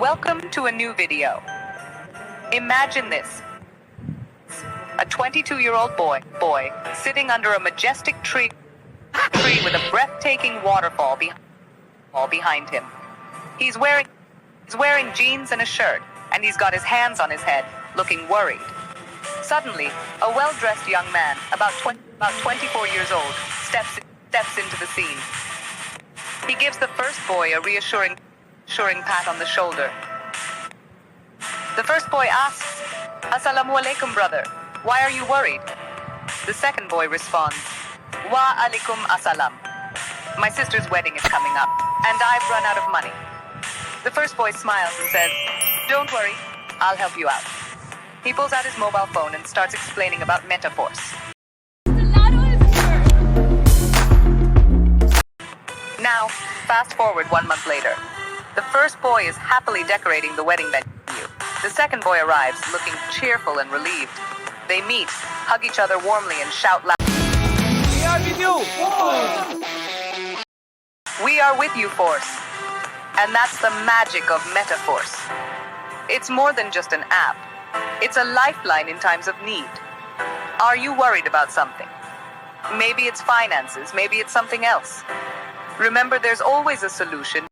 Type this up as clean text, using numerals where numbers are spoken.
Welcome to a new video. Imagine this. A 22-year-old boy sitting under a majestic tree with a breathtaking waterfall behind him. He's wearing jeans and a shirt, and he's got his hands on his head, looking worried. Suddenly, a well-dressed young man, about 24 years old, steps into the scene. He gives the first boy a reassuring pat on the shoulder. The first boy asks, "Assalamu alaikum, brother. Why are you worried?" The second boy responds, "Wa alaikum assalam. My sister's wedding is coming up, and I've run out of money." The first boy smiles and says, "Don't worry, I'll help you out." He pulls out his mobile phone and starts explaining about Metaforce. Now, fast forward 1 month later. The first boy is happily decorating the wedding venue. The second boy arrives, looking cheerful and relieved. They meet, hug each other warmly, and shout loud, We are with you! "We are with you, Force." And that's the magic of Metaforce. It's more than just an app. It's a lifeline in times of need. Are you worried about something? Maybe it's finances, maybe it's something else. Remember, there's always a solution.